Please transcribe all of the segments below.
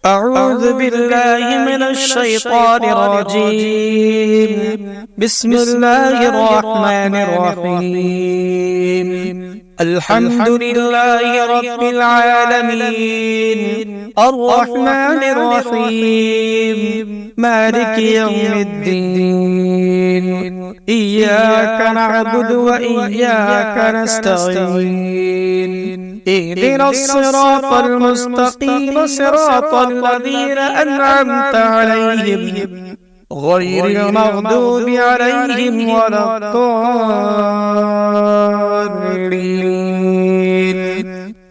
أعوذ بالله من الشيطان الرجيم. بسم الله الرحمن الرحيم. الحمد لله رب العالمين، الرحمن الرحيم، مالك يوم الدين. إياك نعبد وإياك نستعين. اهدنا الصراط المستقيم، صراط الذين أنعمت عليهم غير المغضوب عليهم ولا الضالين.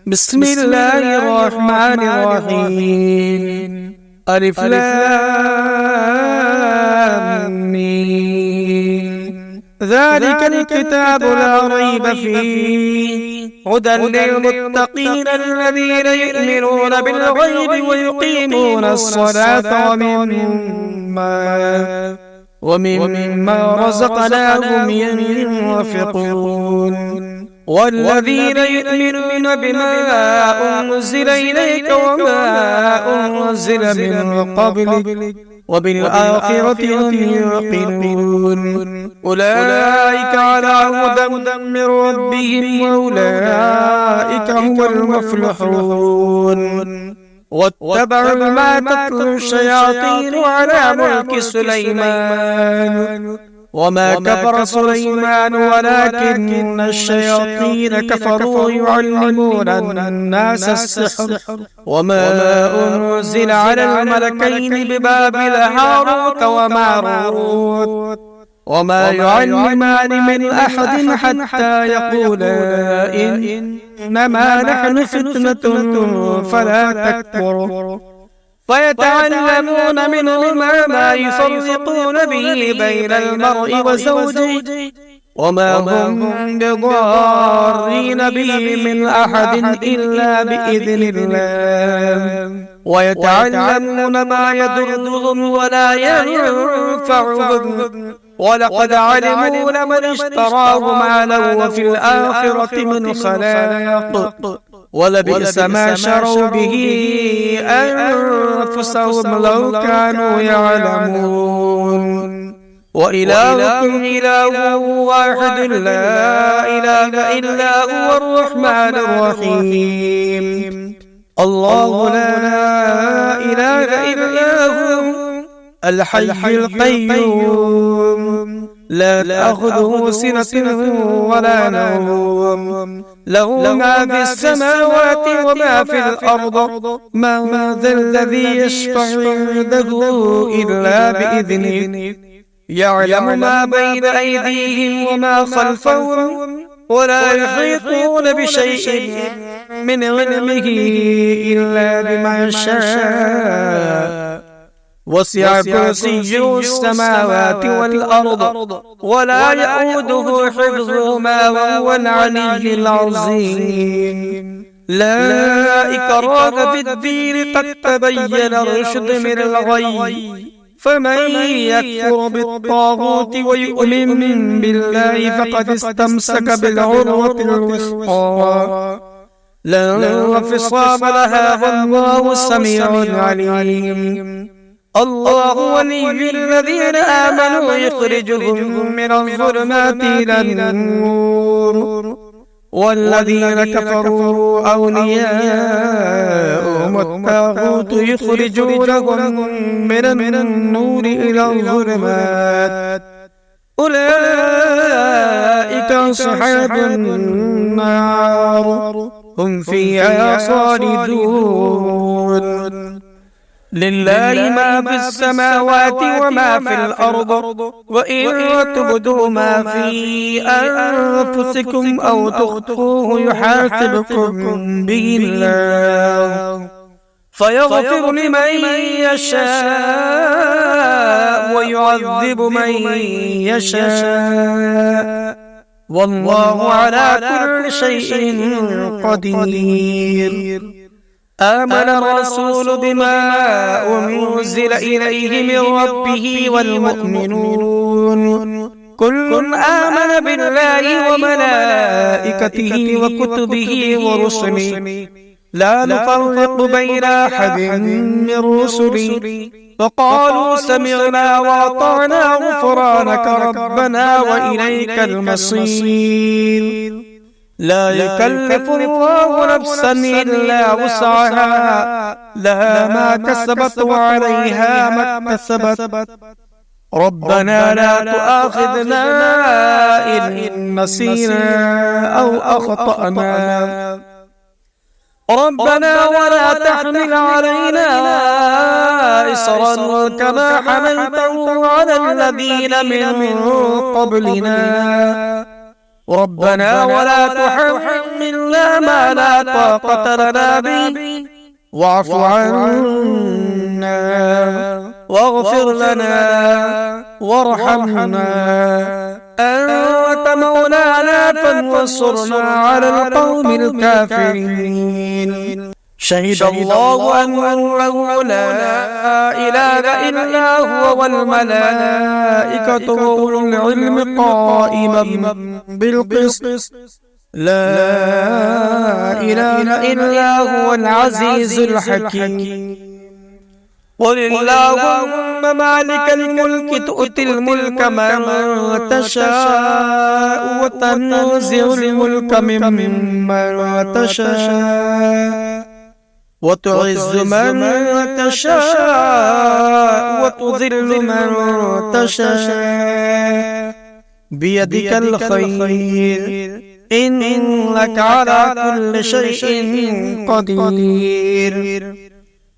بسم الله الرحمن الرحيم. ألف لام ميم. ذلك الكتاب لا ريب فيه، هدى للمتقين الذين يؤمنون بالغيب ويقيمون الصلاة ومما رزقناهم ينفقون. والذين يؤمنون بما أنزل إليك وما أنزل من قبلك وبالآخرة هم يوقنون. أولئك على هدى من ربهم وأولئك هم المفلحون. واتبعوا ما تتلو الشياطين على ملك سليمان، وما كفر سليمان ولكن الشياطين كفروا يعلمون الناس السحر. وما أنزل على الملكين ببابل هاروت وماروت وما يعلمان من أحد حتى يقولا إنما نحن فتنة فلا تكفر. فيتعلمون منهما ما يفرقون به بين المرء وزوجه، وما هم بضارين به من أحد إلا بإذن الله. ويتعلمون ما يضرهم ولا ينفعهم، ولقد علموا لمن اشتراه ما له في الآخرة من خلاق، ولبئس ما شروا به أنفسهم لو كانوا يعلمون. وإلهكم إله واحد لا إله إلا هو الرحمن الرحيم. الله لا إله إلا هو الحي القيوم، لا تأخذه سنة ولا نوم، له ما في السماوات وما في الأرض. من ذا الذي يشفع عنده إلا بإذنه. يعلم ما بين أيديهم وما خلفهم، ولا يحيطون بشيء من علمه إلا بما شاء. وسع كرسيه السماوات والأرض، ولا يؤوده حفظهما وهو العلي العظيم. لا إكراه في الدين، قد تبين الرشد من الغي. فمن يكفر بالطاغوت ويؤمن بالله فقد استمسك بالعروة الوثقى لا انفصام لها، والله سميع عليم. الله ولي الذين آمنوا يخرجهم من الظلمات إلى النور، والذين كفروا أولياءهم الطاغوت يخرجونهم من النور إلى الظلمات. أولئك أصحاب النار، هم فيها خالدون. لله ما في السماوات وما في الأرض، وإن تبدوا ما في أنفسكم أو تخفوه يحاسبكم به الله، فيغفر لمن يشاء ويعذب من يشاء، والله على كل شيء قدير. آمن الرسول بما أنزل إليه من ربه والمؤمنون كل آمن بالله وملائكته وكتبه ورسله لا نفرق بين أحد من رسلي فقالوا سمعنا وأطعنا غفرانك ربنا وإليك المصير. لا يكلف الله نفسا إلا وسعها لها ما كسبت وعليها ما اكتسبت ربنا لا تؤاخذنا إن نسينا أو أخطأنا ربنا ولا تحمل علينا إصرا كما حملته على الذين من قبلنا ربنا ولا تحملنا ما لا طاقة لنا به واعف عنا واغفر لنا وارحمنا أنت مولانا فانصرنا على القوم الكافرين. شهد الله أنه لا إله إلا هو والملائكة وأولو العلم قائما بالقسط لا إله إلا هو العزيز الحكيم. قل اللهم مالك الملك تؤتي الملك من تشاء وتنزع الملك ممن تشاء وتعز من تشاء وتذل من تشاء بيدك الخير إنك على كل شيء قدير.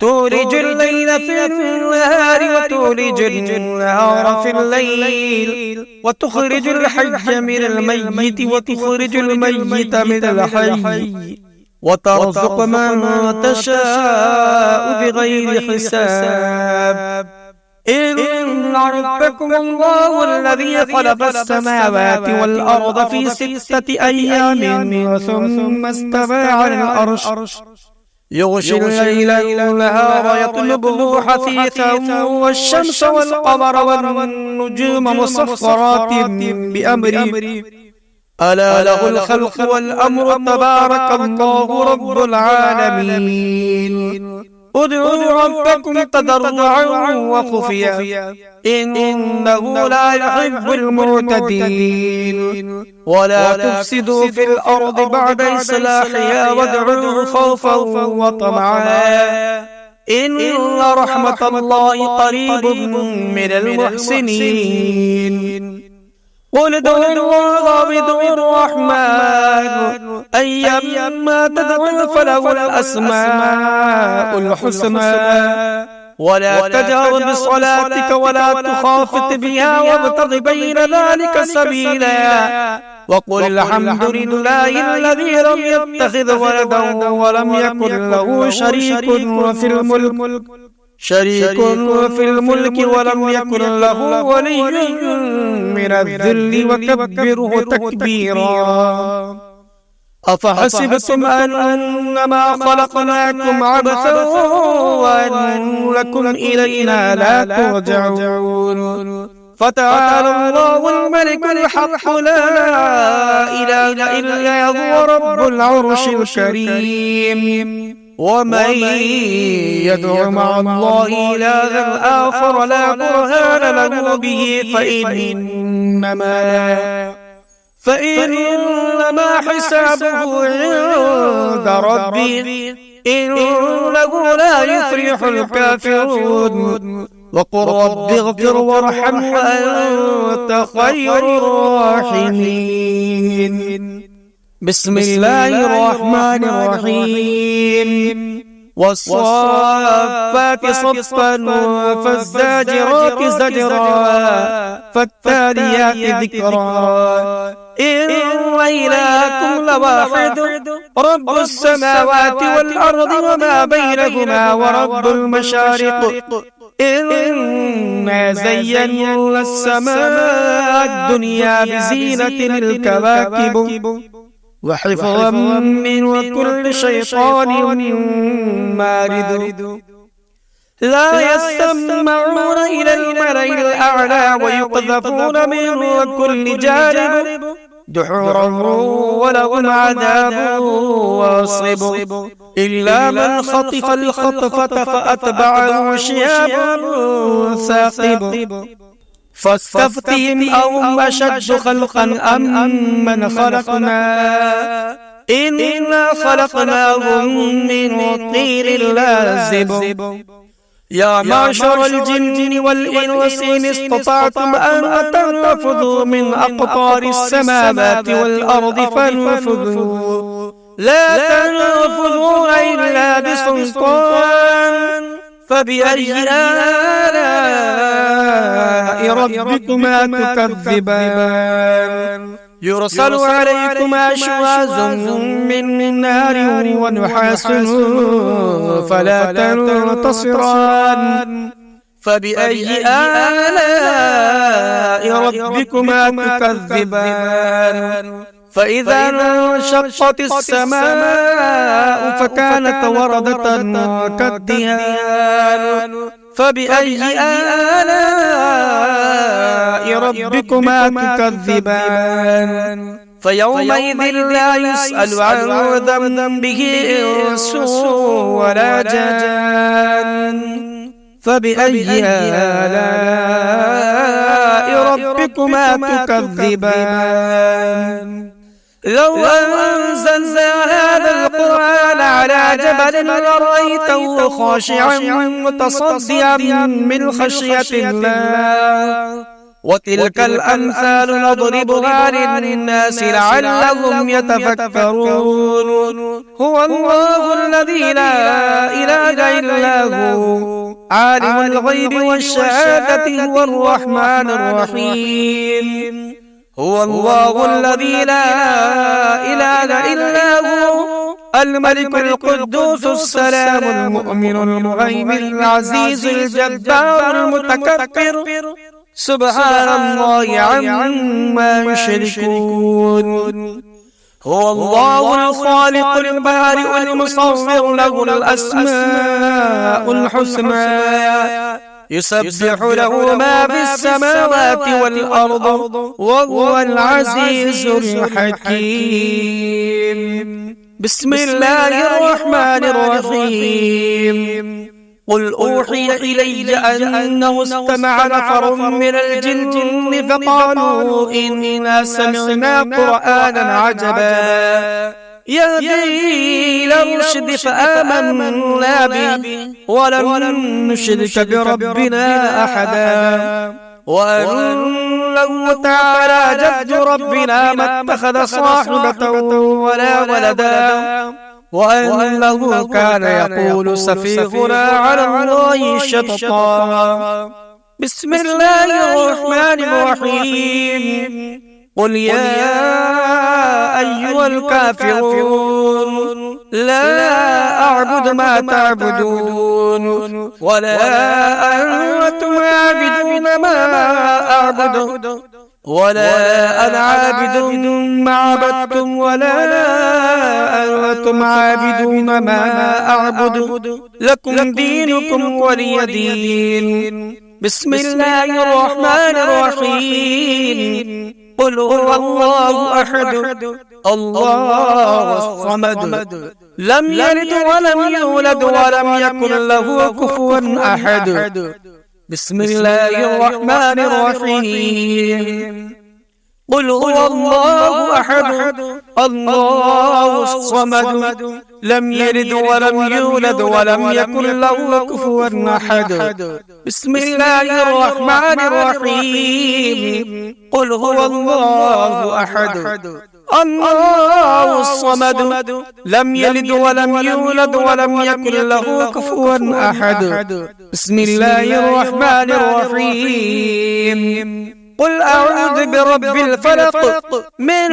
تولج الليل في النهار وتولج النهار في الليل وتخرج الحي من الميت وتخرج الميت من الحي وترزق من تشاء بغير حساب. إن ربكم الله الذي خلق السماوات والأرض في 6 أيام ثم استوى على العرش يغشي الليل النهار يطلبه حثيثا والشمس والقمر والنجوم مسخرات بأمره ألا له الخلق والأمر تبارك الله رب العالمين. ادعوا ربكم تضرعا وخفيا إنه لا يحب المعتدين. ولا تفسدوا في الأرض بعد إصلاحها وادعوه خوفا وطمعا إن رحمة الله قريب من المحسنين. قل ادعوا الله وادعوا الرحمن أيما تدعوا فله الأسماء الحسنى ولا تجهر بصلاتك ولا تخافت بها وابتغ بين ذلك سبيلا وقل الحمد لله الذي لم يتخذ ولدا ولم يكن له شريك في الملك ولم يكن له ولي من الذل وكبره تكبيرا. أفحسبتم أنما خلقناكم عبثا وأنكم إلينا لا ترجعون فتعالى الله الملك الحق لا إله إلا هو رب العرش الكريم. ومن يدع مع الله إلها آخر لا برهان له به فإنما حسابه عند ربه إنه لا يفلح الكافرون. وقل رب اغفر وارحم وأنت خير الراحمين. بسم الله الرحمن الرحيم. والصافات صفا فالزاجرات زجرا فالتاليات ذكرا إن إلهكم لواحد رب السماوات والأرض وما بينهما ورب المشارق إنا زينا السماء الدنيا بزينة الكواكب وحفظا من كل شيطان مارد. لا يسمعون إلى الملأ الأعلى ويقذفون من كل جانب دحورا ولهم عذاب واصب إلا من خطف الخطفة فأتبعه شهاب ثاقب فاستفتهم أهم أشد خلقا أم من خلقنا إنا خلقناهم من طين لازب يا معشر الجن والإنس إن استطعتم أن تنفذوا من أقطار السماوات والأرض فانفذوا لا تنفذون إلا بسلطان فبأي آلاء ربكما تكذبان يرسل عليكما شواظ من نار ونحاس فلا تنتصران فبأي آلاء ربكما تكذبان فإذا انشقت السماء فكانت وردة كالدهان فبأي آلاء ربكما تكذبان فيومئذ لا يسأل عن ذنبه إنس ولا جان فبأي آلاء ربكما تكذبان لو أنزلنا هذا القرآن على جبل لرأيته خاشعا متصدعا من خشية الله وتلك الأمثال نضربها للناس لعلهم يتفكرون هو الله الذي لا إله إلا هو عالم الغيب والشهادة هو الرحمن الرحيم هو الله الذي لا إله إلا هو الملك القدوس السلام المؤمن المهيمن العزيز الجبار المتكبر سبحان الله عما يشركون هو الله الخالق البارئ المصور له الأسماء الحسنى يسبح له ما في السماوات والأرض وهو العزيز الحكيم بسم الله الرحمن الرحيم قل أوحي إلي أنه استمع نفر من الجن فقالوا إنا سمعنا قرآنا عجبا يهدي إلى الرشد فآمنا به ولن نشرك بربنا أحدا وأنه تعالى جد ربنا ما اتخذ صاحبة ولا ولدا وأنه كان يقول سفيهنا على الله شططا بسم الله الرحمن الرحيم قل يا أيها الكافرون لا أعبد ما تعبدون ولا أنتم عابدون ما أعبد ولا أنا عابد ما عبدتم ولا أنتم عابدون ما أعبد لكم دينكم ولي دين بسم الله الرحمن الرحيم قل هو الله أحد الله الصمد لم يلد ولم يولد ولم يكن له كفوا أحد بسم الله الرحمن الرحيم قل هو الله أحد الله الصمد لم يلد ولم يولد ولم يكن له كفوا أحد بسم الله الرحمن الرحيم قل هو الله أحد الله الصمد لم يلد ولم يولد ولم يكن له كفوا أحد بسم الله الرحمن الرحيم قل أعوذ برب الفلق من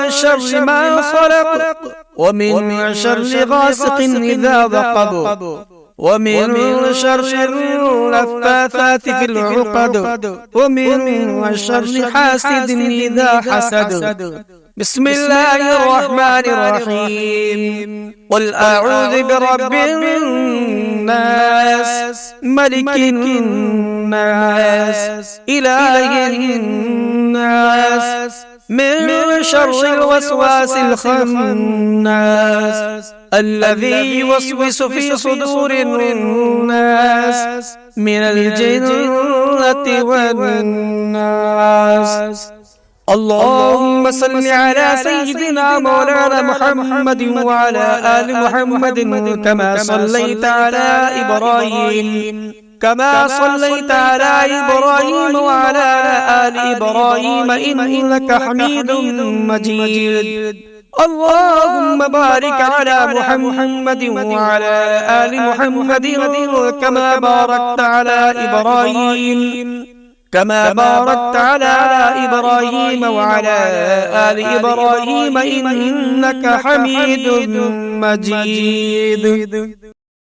شر ما خلق ومن شر غاسق إذا وقب ومن شر اللفاثات في العقد ومن شر حاسد إذا حسد بسم الله الرحمن الرحيم قل أعوذ برب الناس ملك الناس إله الناس من شر الوسواس الخناس الذي يوسوس في صدور الناس من الجنة والناس. اللهم صل على سيدنا مولانا محمد وعلى آل محمد كما صليت على إبراهيم وعلى آل إبراهيم إنك حميد مجيد. اللهم بارك على محمد وعلى آل محمد كما باركت على إبراهيم وعلى آل إبراهيم إنك حميد مجيد.